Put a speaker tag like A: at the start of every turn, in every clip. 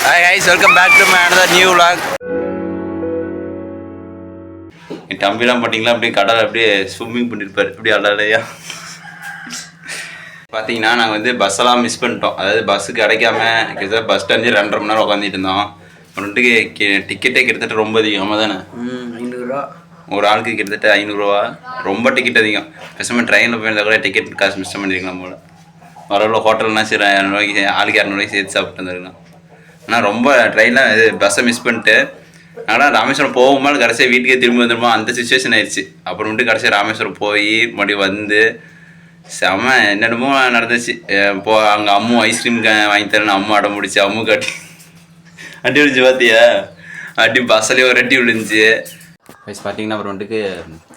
A: Hi guys, welcome back to my another new vlog. என் தம்பிலாம் பார்த்தீங்களா அப்படியே கடலை அப்படியே ஸ்விம்மிங் பண்ணியிருப்பார் அப்படியே அலையா. பார்த்தீங்கன்னா நாங்கள் வந்து பஸ்ஸெல்லாம் மிஸ் பண்ணிட்டோம். அதாவது பஸ்ஸுக்கு கிடைக்காம கிட்டத்தட்ட பஸ் ஸ்டாண்டு 2.5 மணி நேரம் உட்காந்துட்டு இருந்தோம். அப்புறமேட்டுக்கு டிக்கெட்டே கிட்டத்தட்ட ரொம்ப அதிகமாக தானே,
B: 500
A: ஒரு ஆளுக்கு கிட்டத்தட்ட 500 ரூபா. ரொம்ப டிக்கெட் அதிகம். பேசாமல் ட்ரெயினில் போயிருந்தால் கூட டிக்கெட் காசு மிஸ் பண்ணியிருக்கலாம் போல். வரவுள்ள ஹோட்டல்னால் சரி 200 ரூபாய்க்கு ஆளுக்கு 200 ரூபாய்க்கு சேர்த்து சாப்பிட்டு வந்துருக்கலாம். ஆனால் ரொம்ப ட்ரெயினில் இது பஸ்ஸை மிஸ் பண்ணிட்டு ஆனால் ராமேஸ்வரம் போகும்போது கடைசியாக வீட்டுக்கே திரும்பி வந்துடுமா அந்த சுச்சுவேஷன் ஆயிடுச்சு. அப்புறமேட்டு கடைசியாக ராமேஸ்வரம் போய் மறுபடியும் வந்து செம என்னென்னமோ நடந்துச்சு. அங்கே அம்மு ஐஸ்கிரீம் வாங்கி தரேன்னு அம்மா அடம் முடிச்சு அம்மு காட்டி அடி விழுந்துச்சு. பார்த்தியா அடி பஸ்ஸிலே ஒரு அடி விழுந்துச்சு. வயசு பார்த்தீங்கன்னா அப்புறமேட்டுக்கு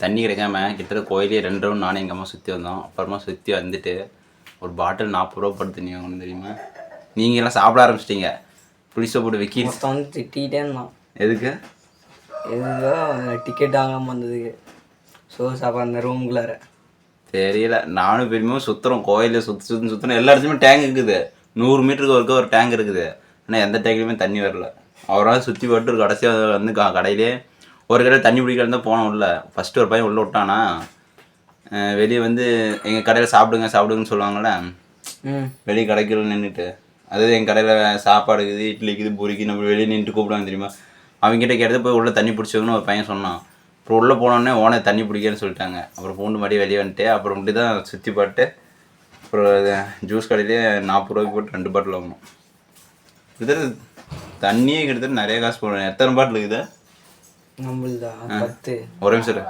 A: தண்ணி கிடைக்காம கிட்டத்தட்ட கோயிலே 2 ரவுண்ட் நானும் எங்கள் அம்மா சுற்றி வந்தோம். அப்புறமா சுற்றி வந்துட்டு ஒரு பாட்டில் 40 ரூபா படுத்து தண்ணி வாங்கணும் தெரியுமா. நீங்கள் எல்லாம் சாப்பிட ஆரம்பிச்சிட்டிங்க. புளிசை போட்டு வைக்கி
B: வந்து திட்டிகிட்டே இருந்தான்.
A: எதுக்கு?
B: எதுக்கோ டிக்கெட் வாங்காமல் வந்ததுக்கு. ஸோ சாப்பிட அந்த ரூம்குள்ளார
A: தெரியல. நானும் பெருமையாக சுற்றுறோம் கோயிலில் சுற்றுறோம். எல்லா இடத்துலையுமே டேங்க் இருக்குது. 100 மீட்டருக்கு ஒரு டேங்க் இருக்குது. ஆனால் எந்த டேங்க்லையுமே தண்ணி வரல. அவரால் சுற்றி போட்டு ஒரு கடைசியாக வந்து கடையிலே ஒரு கடையில் தண்ணி பிடிக்கலாம் தான் போனோம். உள்ள ஃபஸ்ட்டு ஒரு பையன் உள்ளே விட்டானா வெளியே வந்து எங்கள் கடையில் சாப்பிடுங்கன்னு சொல்லுவாங்கள்ல. வெளியே கடைக்குள்ள நின்றுட்டு அதாவது எங்கள் கடையில் சாப்பாடு இருக்குது, இட்லி இருக்குது, பூரிக்கு நம்ம வெளியே நின்றுட்டு கூப்பிடுவாங்க தெரியுமா. அவங்ககிட்ட கேட்டது போய் உள்ளே தண்ணி பிடிச்சவங்கன்னு ஒரு பையன் சொன்னான். அப்புறம் உள்ளே போனோடனே ஓனை தண்ணி பிடிக்கன்னு சொல்லிட்டாங்க. அப்புறம் பூண்டு மறுபடியும் வெளியே வந்துட்டு அப்புறம் தான் சுற்றி பாட்டு அப்புறம் ஜூஸ் கடையிலே 40 ரூபாய்க்கு போட்டு 2 பாட்டில் வாங்கணும். கிட்டத்தட்ட தண்ணியே கிட்டத்தட்ட நிறைய காசு போடணும். எத்தனை பாட்டில் இருக்குது?
B: நம்மளுதா 10.
A: ஒரே நிமிஷம்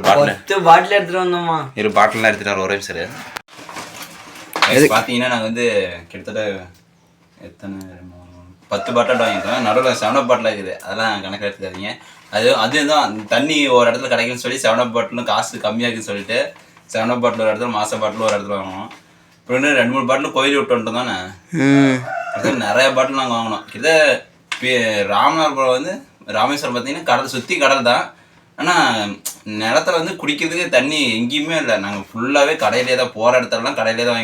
A: பாட்டில்
B: எடுத்துகிட்டு வந்தோமா.
A: பாட்டிலாம் எடுத்துகிட்டு ஒரே நிமிஷம். பார்த்தீங்கன்னா நாங்கள் வந்து கிட்டத்தட்ட எத்தனை 10 பாட்டில் வாங்கிக்கிறோம். நடுவில் 7 பாட்டில் இருக்குது. அதெல்லாம் கணக்கில் எடுத்துக்காதீங்க. அதுதான் தண்ணி ஒரு இடத்துல கிடைக்குன்னு சொல்லி 7 பாட்டிலும் காசு கம்மியாக இருக்குன்னு சொல்லிட்டு 7 பாட்டில் ஒரு இடத்துல மாச பாட்டில் ஒரு இடத்துல வாங்கணும். அப்புறம் இன்னும் 2-3 பாட்டில் கோயில் விட்டு வந்துட்டோம் தானே. நிறைய பாட்டில் நாங்கள் வாங்கினோம். கிட்ட ராமநாதபுரம் வந்து ராமேஸ்வரம் பார்த்தீங்கன்னா கடல் சுற்றி கடல் தான். ஆனால் நிலத்துல வந்து குடிக்கிறதுக்கு தண்ணி எங்கேயுமே இல்லை. நாங்கள் ஃபுல்லாகவே கடையிலே தான் போகிற இடத்துலலாம் கடையிலே தான்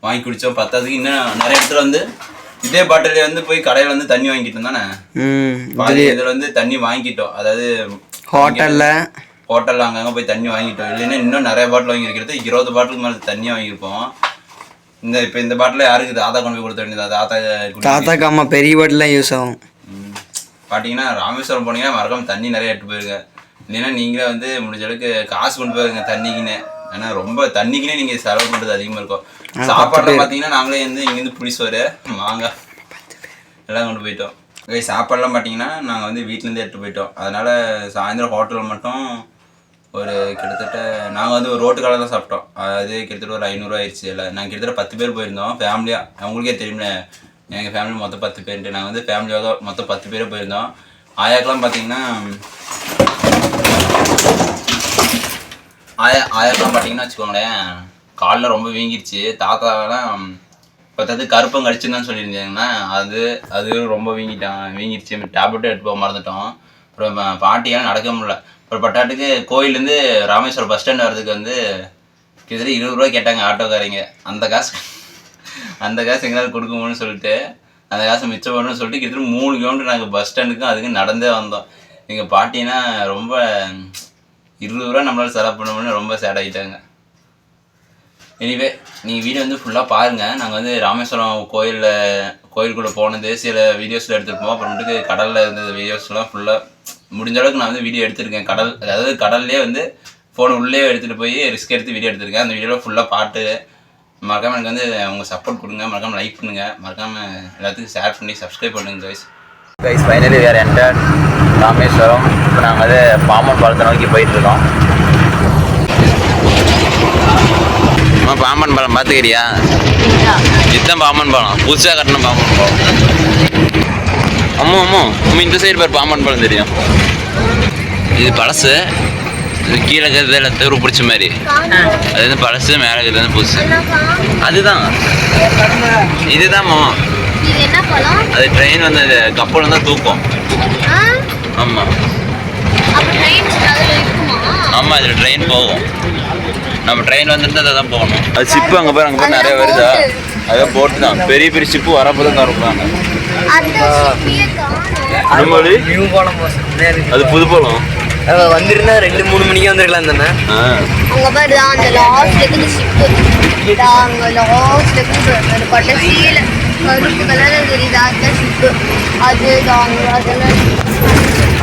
A: வாங்கி குடித்தோம். பத்தாவதுக்கு இன்னும் நிறைய இடத்துல வந்து இதே பாட்டிலே வந்து போய் கடையில் வந்து தண்ணி வாங்கிட்டோம் தானே. இதில் வந்து தண்ணி வாங்கிட்டோம். அதாவது ஹோட்டலில் அங்கங்கே போய் தண்ணி வாங்கிட்டோம். இல்லைன்னா இன்னும் நிறைய பாட்டில் வாங்கியிருக்கிறது 20 பாட்டிலுக்கு மேலே தண்ணியாக வாங்கியிருப்போம். இப்போ இந்த பாட்டில் யாருக்கு தாத்தா கொண்டு போய் கொடுத்த வேண்டியது.
B: தாத்தாக்கு அம்மா பெரிய பாட்டிலாம் யூஸ் ஆகும்.
A: பார்த்தீங்கன்னா ராமேஸ்வரம் போனீங்கன்னா மறக்காம தண்ணி நிறைய எடுத்து போயிருங்க. இல்லைன்னா நீங்களே வந்து முடிஞ்ச அளவுக்கு காசு கொண்டு போயிருங்க தண்ணிக்குன்னு. ஏன்னா ரொம்ப தண்ணிக்குன்னே நீங்கள் செலவு பண்ணுறது அதிகமாக இருக்கும். சாப்பாடுல பார்த்தீங்கன்னா நாங்களே வந்து இங்கேருந்து புளிசோறு மாங்காய் எல்லாம் கொண்டு போயிட்டோம். சாப்பாடுலாம் பார்த்தீங்கன்னா நாங்கள் வந்து வீட்டிலேருந்து எடுத்து போயிட்டோம். அதனால் சாயந்தரம் ஹோட்டலில் மட்டும் ஒரு கிட்டத்தட்ட நாங்கள் வந்து ஒரு ரோட்டு கடை தான் சாப்பிட்டோம். அது கிட்டத்தட்ட ஒரு 500 ரூபா ஆயிடுச்சு. இல்லை நாங்கள் கிட்டத்தட்ட 10 பேர் போயிருந்தோம் ஃபேமிலியாக. அவங்களுக்கே தெரியும்ல எங்கள் ஃபேமிலி மொத்தம் 10 பேருன்ட்டு. நாங்கள் வந்து ஃபேமிலியாக மொத்தம் 10 பேரே போயிருந்தோம். ஆயாக்கெலாம் பார்த்தீங்கன்னா ஆயாக்கெலாம் பார்த்தீங்கன்னா வச்சுக்கோங்களேன் காலில் ரொம்ப வீங்கிருச்சு. தாத்தாவெல்லாம் பத்தாவது கருப்பம் கடிச்சுன்னு சொல்லியிருந்தாங்கன்னா அது ரொம்ப வீங்கிருச்சு. டேப்லெட்டும் எடுத்து போக மறந்துட்டோம். அப்புறம் பாட்டியால் நடக்க முடியல. அப்புறம் பட்டாட்டுக்கு கோயிலேருந்து ராமேஸ்வரம் பஸ் ஸ்டாண்ட் வர்றதுக்கு வந்து கிட்டத்தட்ட 20 ரூபா கேட்டாங்க ஆட்டோக்காரங்க. அந்த காசு எங்களால் கொடுக்கணும்னு சொல்லிட்டு அந்த காசை மிச்சம் பண்ணணும்னு சொல்லிட்டு கிட்டத்தட்ட 3 கிலோமீட்டர் நாங்கள் பஸ் ஸ்டாண்டுக்கும் அதுக்கு நடந்தே வந்தோம். எங்கள் பாட்டினா ரொம்ப 20 ரூபா நம்மளால் செலவு பண்ணணும்னு ரொம்ப சேட் ஆகிட்டாங்க. எனிவே நீங்கள் வீடியோ வந்து ஃபுல்லாக பாருங்கள். நாங்கள் வந்து ராமேஸ்வரம் கோயிலுக்குள்ளே போனது சில வீடியோஸில் எடுத்துருப்போம். அப்புறமேட்டுக்கு கடலில் இருந்த வீடியோஸ்லாம் ஃபுல்லாக முடிஞ்ச அளவுக்கு நான் வந்து வீடியோ எடுத்திருக்கேன். அதாவது கடல்லே வந்து ஃபோன் உள்ளே எடுத்துகிட்டு போய் ரிஸ்க் எடுத்து வீடியோ எடுத்திருக்கேன். அந்த வீடியோவில் ஃபுல்லாக பாட்டு மறக்காமல் எனக்கு வந்து உங்கள் சப்போர்ட் கொடுங்க. மறக்காமல் லைக் பண்ணுங்கள். மறக்காமல் எல்லாத்துக்கும் ஷேர் பண்ணி சப்ஸ்கிரைப் பண்ணுங்கள். கைஸ் ஃபைனலி வேறு என்டர் ராமேஸ்வரம். இப்போ நாங்கள் வந்து பாம்பன் பாலத்தை நோக்கி போயிட்டுருக்கோம். பாம்பன் பாலம் பார்த்துக்கிறியா? இதுதான் பாம்பன் பாலம், புதுசாக கட்டணும் பாம்பன் பாலம். அம்மா இந்த சைடு பேர் பாம்பன் பாலம் தெரியும். இது பழசு, கீழே இருக்கிறதுல தெரு பிடிச்ச மாதிரி. அது வந்து பழசு, மேலே இருக்கிறது வந்து புதுசு. அதுதான் இதுதான்மா. அது ட்ரெயின் வந்து அது கப்பல் வந்து தூக்கும். ஆமாம் இதில் ட்ரெயின் போகும். நம்ம ட்ரெயின் வந்துட்டு அதான் போகணும். அது ஷிப்பு அங்கே போய் நிறைய வருதா, அதான் போட்டு தான் பெரிய பெரிய ஷிப்பு வரப்போ தான் திறப்பாங்க. அது புது போலம்
B: வந்துருந்தா 2-3 மணிக்கு வந்துருக்கலாம் தானே.
C: அங்க பாரு அந்த லாஸ்ட்ல இருந்து ஷிப் அங்க லாஸ்ட்ல இருந்து கடைசியில கருப்பு கலர்ல தெரியுதா அந்த ஷிப் அது அதெல்லாம்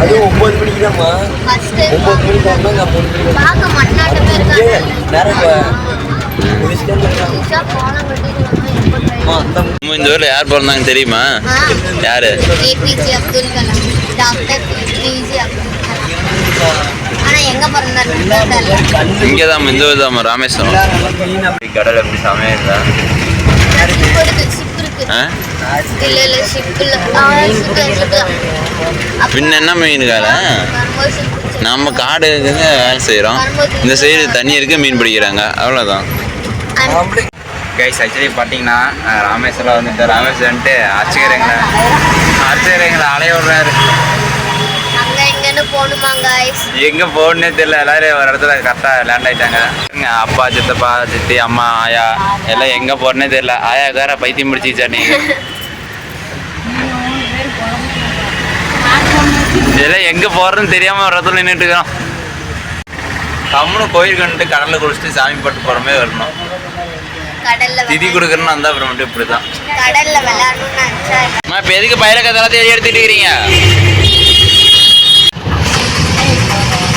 B: அது 9 மணிக்கு தான்மா. 9 மணிக்கு வந்தாங்க. 3 மணிக்கு
C: பார்க்க மண்ணாட்டமே இருக்காங்க.
A: இந்த ஊர்ல யார் பிறந்தாங்க தெரியுமா? யாரு?
C: APJ Abdul Kalam. Doctor APJ Abdul Kalam. ஆனா எங்க பிறந்தாரு?
A: இங்கதான் இந்த ஊர் தான் ராமேஸ்வரம். கடல் எப்படி சமையல் பின்ன என்ன மீன் கால நம்ம காடு இருக்குங்க வேலை செய்கிறோம். இந்த சைடு தண்ணி இருக்கு, மீன் பிடிக்கிறாங்க, அவ்வளோதான். கைஸ் ஆக்சுவலி பார்த்தீங்கன்னா ராமேஸ்வரம் வந்துட்டு ராமேஸ்வரன்ட்டு அர்ச்சகரைங்களை அலைய விடுறாரு. எங்கே போகணுன்னே தெரியல. எல்லாரும் ஒரு இடத்துல கரெக்டாக லேண்ட் ஆகிட்டாங்க. அப்பா சித்தப்பா சித்தி அம்மா ஆயா எல்லாம் எங்கே போகிறேன்னே தெரியல. ஆயா வேற பைத்தியம் பிடிச்சிச்சா நீங்கள் இதெல்லாம் எங்கே போகிறதுன்னு தெரியாமல் ஒரு இடத்துல நின்றுட்டு இருக்கிறோம். கம்முன்னு கோயில் கண்டுட்டு கடலில் குளிச்சுட்டு சாமி பட்டு போகிற மாதிரி வரணும். திதி கொடுக்குறேன்னு வந்தால் அப்புறம் மட்டும் இப்படி தான். இப்போ எதுக்கு பயிர கதெல்லாம் எடுத்துகிட்டு இருக்கிறீங்க?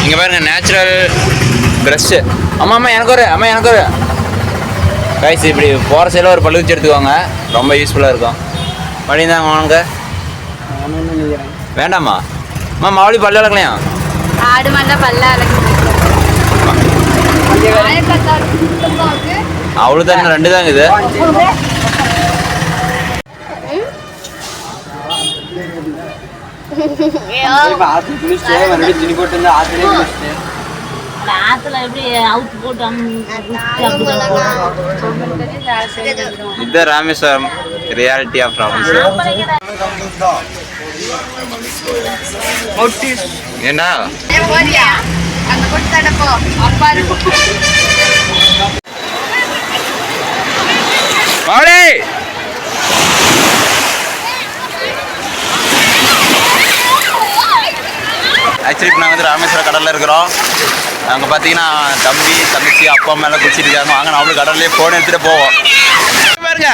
A: இங்கே பாருங்க நேச்சுரல் ப்ரஷ்ஷு. அம்மா எனக்கு ஒரு கைஸ் இப்படி போகிற சைடில் ஒரு பழுவிச்சு எடுத்துக்கோங்க, ரொம்ப யூஸ்ஃபுல்லாக இருக்கும். பண்ணியிருந்தாங்க உனக்கு வேண்டாமா? அம்மா மாவளி பல்லு வளர்க்கலையா?
C: ஆடு மாட்டா பல்ல
A: அவ்வளோ தானே, 2 தாங்க இது. இதுதான் ராமேஸ்வரம் ரியாலிட்டி ஆஃப் ராமேஸ்வரம். ஏண்டா மாவளி ஆக்சுவலி இப்போ நாங்கள் வந்து ராமேஸ்வரம் கடலில் இருக்கிறோம். அங்கே பார்த்தீங்கன்னா தம்பி தங்கச்சி அப்பா அம்மா எல்லாம் குளிச்சுட்டு இருக்காங்க. வாங்க நம்மளும் கடல்லே ஃபோன் எடுத்துகிட்டு போவோம். பாருங்க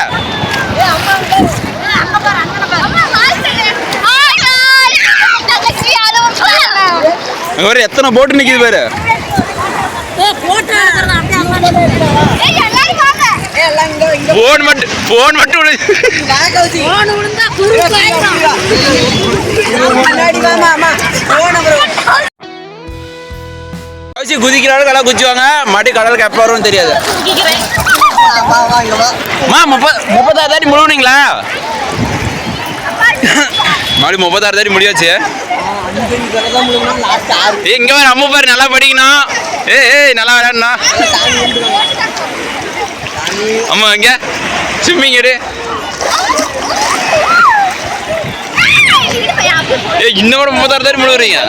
A: ஒரு எத்தனை போட்டு நிற்கிது பாரு. போன் மட்டும் குதிக்கிறாலும் கடை குதிச்சுவாங்க. மறுபடி கடலுக்கு எப்போ வரும்னு தெரியாது. 36 தாடி முழுவீங்களா? மறுபடி 36 தாடி முடியாச்சு. இங்க வேற அம்மா பாரு நல்லா படிக்கணும். ஏய் நல்லா விளையாடணும். அம்மா இங்க ஸ்விம்மிங் எடு. இன்னும் கூட 36 தாடி முழுவீங்க.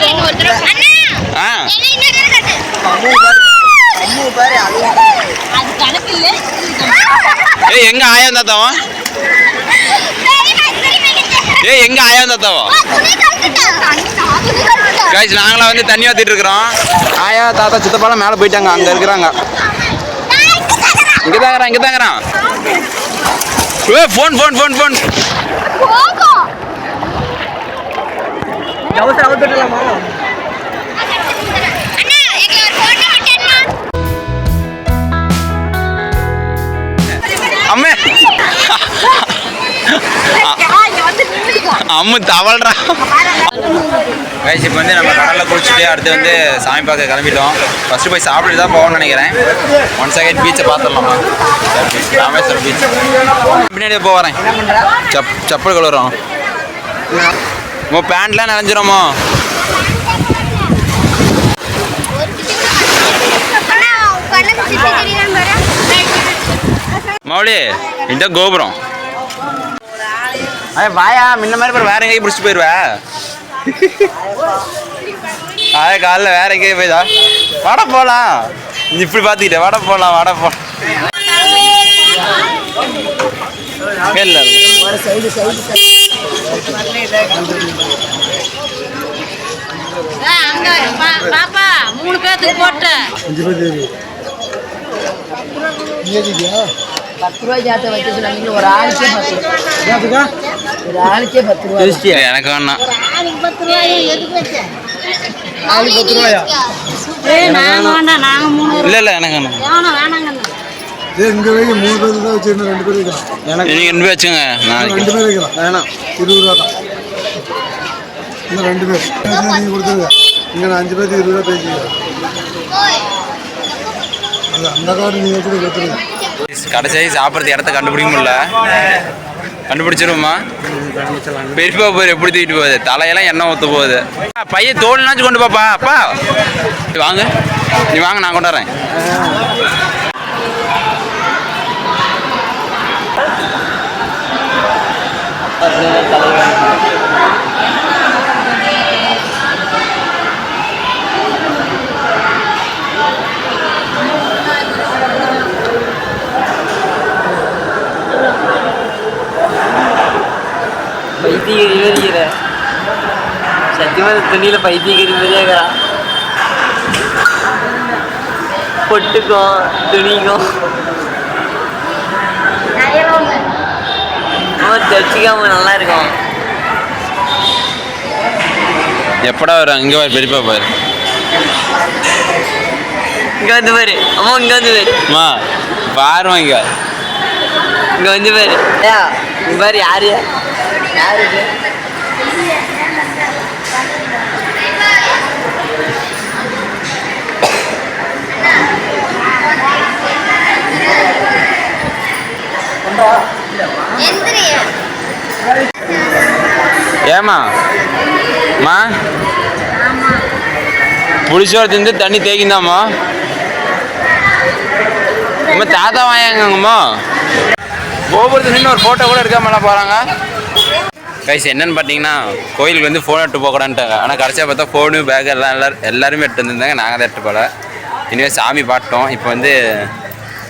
A: எங்க ஆயா தாத்தாவா? எங்க ஆயா தாத்தாவா? கைஸ் நாங்களாம் வந்து தண்ணி ஊத்திட்டு இருக்கிறோம். ஆயா தாத்தா சித்தப்பாலாம் மேலே போயிட்டாங்க, அங்க இருக்கிறாங்க. இங்க தாங்கிறான். போன் அம்மே அம்மு தவழ்றா. கைஸ் இப்போ வந்து நம்ம கடலில் குளிச்சுட்டு அடுத்து வந்து சாமி பார்க்க கிளம்பிட்டோம். ஃபஸ்ட்டு போய் சாப்பிட்டு தான் போகணும்னு நினைக்கிறேன். 1 செகண்ட் பீச்சை பார்த்துடலாமா? ராமேஸ்வரம் பீச் பின்னாடி போகிறேன். செப்பல் கழுவுறோம். பேண்ட்லாம் நினைஞ்சிரோமோ? மௌலி இந்த கோபுரம் வாயா முன்ன மாதிரி வேற எங்கேயும் பிடிச்சிட்டு போயிடுவா. காலைல வேற எங்கேயும் போய்தா வாட போலாம். இப்படி பார்த்துக்கிட்டே வாட போகலாம் இல்லை
D: பாப்பா 3 பேத்துக்கு போட்டு 10 ரூபாய் ஜாத்த வச்சு சொன்னாங்க ஒரு ஆளுக்கே 10 ரூபாய்
A: எனக்கு வேணாம் இல்லை எனக்கு
E: இங்க வைங்க 3 பேர் தான் வச்சு 2 பேர் வைக்கலாம்.
A: நீங்க 2 பேர் வச்சுங்க. நான்
E: 2 பேர் வைக்கலாம். வேணாம் 20 ரூபா தான். இன்னும் 2 பேர் நீங்க கொடுத்துருங்க. இங்க நான் 5 பேருக்கு 20 ரூபா பேசிக்கிறேன். அந்த கார்டு நீங்க வச்சுட்டு கொடுத்துருங்க.
A: கடைசி சாப்பிட்றது இடத்த கண்டுபிடிக்க முடியல. கண்டுபிடிச்சிருவோமா? பெரியப்பா போய் எப்படி தூக்கிட்டு போகுது? தலையெல்லாம் எண்ணெய் ஊற்ற போகுது. பையன் தோல்னாச்சும் கொண்டு பாப்பா. அப்பா வாங்க, நீ வாங்க, நான் கொண்டாடுறேன்.
B: பைத்தியகிரி சத்தியமாக துணியில் பைத்தியகிரி மாதிரியாக்கா பொட்டுக்கும் துணிக்கும் தைச்சிக்காம நல்லா இருக்கும்.
A: எப்படா வரும்? இங்கே பாரு, பெரியப்பா பாரு.
B: இங்கே வந்து பாரு. அம்மா இங்கே வந்து பாரு.
A: அம்மா பாருமா, இங்கே
B: வந்து பாரு. இங்கே பாரு. யாரு யாரு
A: ஏமா மா புளிச்சோர திந்து தண்ணி தேய்க்குந்தாம்மா. அம்மா தாத்தா வாயாங்கம்மா. கோபுரத்து நின்று ஒரு ஃபோட்டோ கூட எடுக்காமலாம் போகிறாங்க. கைஸ் என்னன்னு பார்த்தீங்கன்னா, கோயிலுக்கு வந்து ஃபோன் எடுத்து போகக்கூடாதுன்ட்டாங்க. ஆனால் கடைசியாக பார்த்தா ஃபோனு பேக் எல்லாருமே எடுத்து வந்துருந்தாங்க. நாங்கள் தான் எடுத்து போகல. இனிமேல் சாமி பாட்டோம். இப்போ வந்து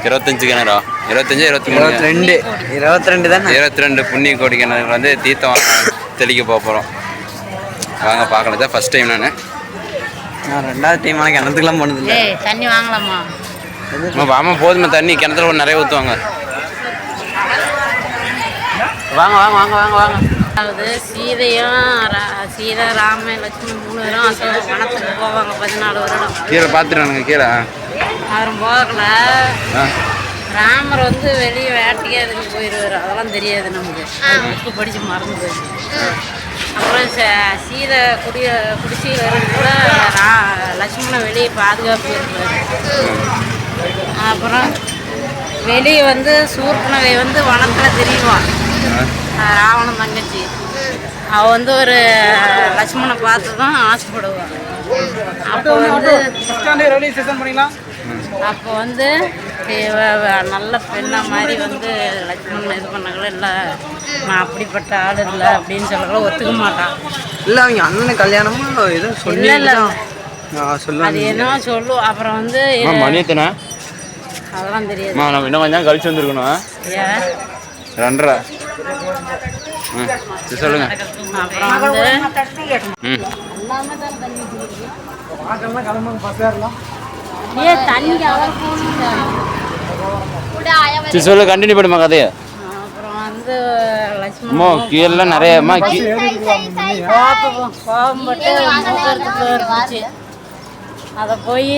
A: 25 கிணறா? 25 22 தானே? 22 புண்ணிய கோடி கிணறு வந்து தீர்த்தம் தெளிக்க போகிறோம். வாங்க பார்க்கலாம். தான் ஃபஸ்ட் டைம் நான்
B: 2வது டைம் ஆனால் கிணத்துக்குலாம் போனதில்லை.
D: தண்ணி வாங்கலாமா?
A: வாமா போதுமா, தண்ணி கிணத்துல ஒரு நிறைய ஊற்றுவாங்க. வாங்க வாங்க வாங்க வாங்க வாங்க.
D: அதாவது சீதை ராமன் லட்சுமணன் 3 பேரும் அசோக வனத்துக்கு போவாங்க 14 வருடம்.
A: கீழே பார்த்துருவானுங்க. கீழே
D: அவரும் போகல. ராமர் வந்து வெளியே வேட்டைக்கு அதுக்கு போயிடுவார். அதெல்லாம் தெரியாது நமக்கு. புக்கு படித்து மறந்து போயிடுச்சு. அப்புறம் சீதை குடிசையில் இருந்து கூட லட்சுமணன் வெளியே பாதுகாப்பு இருப்பார். அப்புறம் வெளியே வந்து சூர்பனகை வந்து வனத்தில் தெரியுவான். ராவணன் தங்கச்சி அவள் வந்து ஒரு லட்சுமணனை பார்த்து தான் ஆசைப்படுவாள். அப்போ வந்து நல்ல பெண்ணா மாதிரி வந்து லட்சுமணன் இது பண்ணாங்களோ இல்லை, நான் அப்படிப்பட்ட ஆள் இல்லை அப்படின்னு சொல்லக்கூட ஒத்துக்க மாட்டான்.
B: இல்லை அவங்க அண்ணன் கல்யாணமும் எதுவும் சொல்லி
D: அது என்ன சொல்லும். அப்புறம் வந்து
A: மணியத்தனா
D: அதெல்லாம் தெரியாது.
A: நம்ம இன்னும் கொஞ்சம் கழிச்சு வந்துருக்கணும். 2:30 சொல்லுங்க.
D: அப்புறம் வந்து
A: சொல்லு, கண்டினியூ பண்ணுமா கதையை.
D: அப்புறம் வந்து
A: அம்மா கீழெல்லாம் நிறையம்மா
D: கோபப்பட்டு இருந்துச்சு. அதை போய்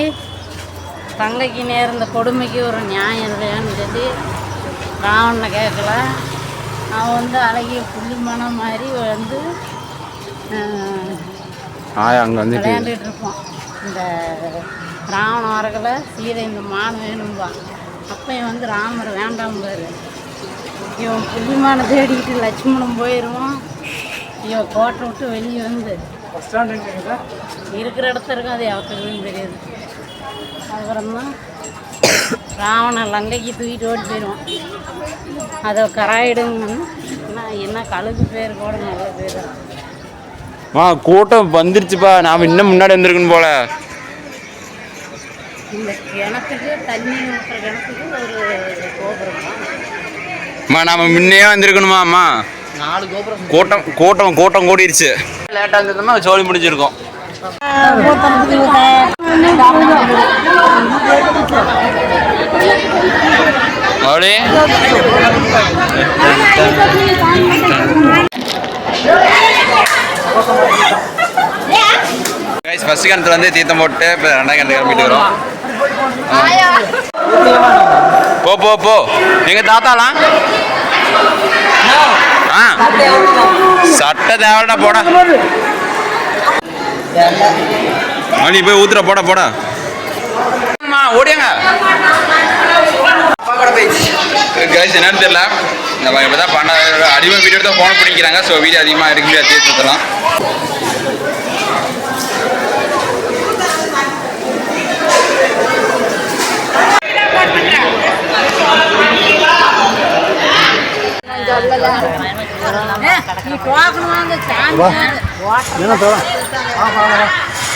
D: தங்கைக்கு நேர்ந்த கொடுமைக்கு ஒரு நியாயம் இல்லையான்னு சொல்லி ராவணனை கேட்கல. அவன் வந்து அழகிய புள்ளிமான மாதிரி வந்து விளையாண்டுட்டு இருப்பான். இந்த ராவணன் வரகளை சீதை இந்த மான் வேணும்பா. அப்பையும் வந்து ராமர் வேண்டாம் பாரு. இவன் புள்ளிமான தேடிக்கிட்டு லட்சுமணன் போயிடுவான். இவன் கோட்டை விட்டு வெளியே வந்து இருக்கிற இடத்துல இருக்கும். அது யாருக்குன்னு தெரியாது. அப்புறம்தான் ராவணன் லங்கைக்கு தூக்கிட்டு ஓடி போயிடுவான். அதை கராயிடுங்கன்னா என்ன கழுகு பேர் கூட நல்ல பேர்.
A: கூட்டம் வந்துருச்சுப்பா. நாம் இன்னும் முன்னாடி வந்துருக்குன்னு போல.
D: இந்த கிணத்துக்கு தண்ணி ஊற்றுற கிணத்துக்கு ஒரு கோபுரம் தான்.
A: அம்மா நாம முன்னே வந்திருக்கணுமா அம்மா?
B: 4 கோபுரம்.
A: கூட்டம் கூடிருச்சு. லேட்டாக இருந்ததுன்னா சோழி முடிஞ்சிருக்கும். அப்படி ஃபர்ஸ்ட் கிணத்துல வந்து தீர்த்தம் போட்டு இப்போ 2ஆம் கிணத்து கிளம்பிட்டு வரோம். போ போ போ. எங்க தாத்தாலாம் சட்டை தேவைடா போடா. நீ போய் ஊத்துற போடா போடா. ஓடியாங்க என்னன்னு தெரியல. நம்ம இப்போ தான் பண்ண அதிகமாக வீடியோ எடுத்து ஃபோன் பண்ணிக்கிறாங்க. ஸோ வீடியோ அதிகமாக எடுக்க முடியாது தீர்த்தத்தெல்லாம்.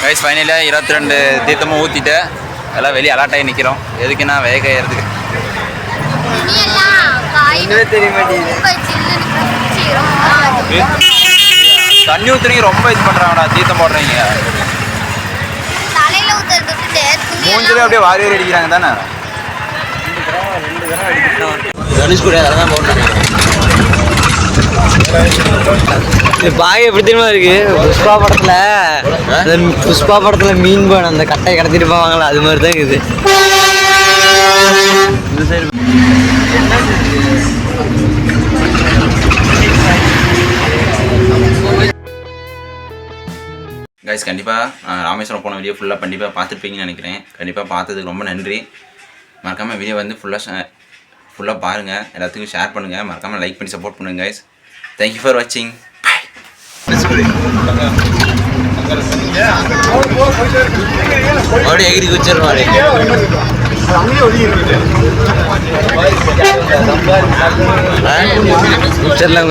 A: கைஸ் ஃபைனலாக 22 தீர்த்தமும் ஊற்றிட்டு எல்லாம் வெளியே அலாட்டாகி நிற்கிறோம். எதுக்குன்னா வேக ஏறதுக்கு.
B: தெரிய மாட்டேங்குது.
A: தண்ணி ஊற்றுறீங்க ரொம்ப இது பண்ணுறாங்கடா. தீர்த்தம் போடுறீங்க மூஞ்சிலே அப்படியே வாரி வாரி அடிக்கிறாங்க தானே.
B: பாய் எப்படி தெரியுமா இருக்கு? புஷ்பா படத்துல மீன் போன அந்த கட்டையை கடத்திட்டு போவாங்களா, அது மாதிரி தான் இருக்குது.
A: கைஸ் கண்டிப்பாக ராமேஸ்வரம் போன வீடியோ ஃபுல்லாக கண்டிப்பாக பார்த்துருப்பீங்கன்னு நினைக்கிறேன். கண்டிப்பாக பார்த்ததுக்கு ரொம்ப நன்றி. மறக்காமல் வீடியோ வந்து ஃபுல்லாக பாருங்கள், எல்லாத்துக்கும் ஷேர் பண்ணுங்கள், மறக்காமல் லைக் பண்ணி சப்போர்ட் பண்ணுங்கள் கைஸ். தேங்க்யூ ஃபார் வாட்சிங். அப்படியே எகிரி குச்சிடுவாரு. குச்சிடலாம்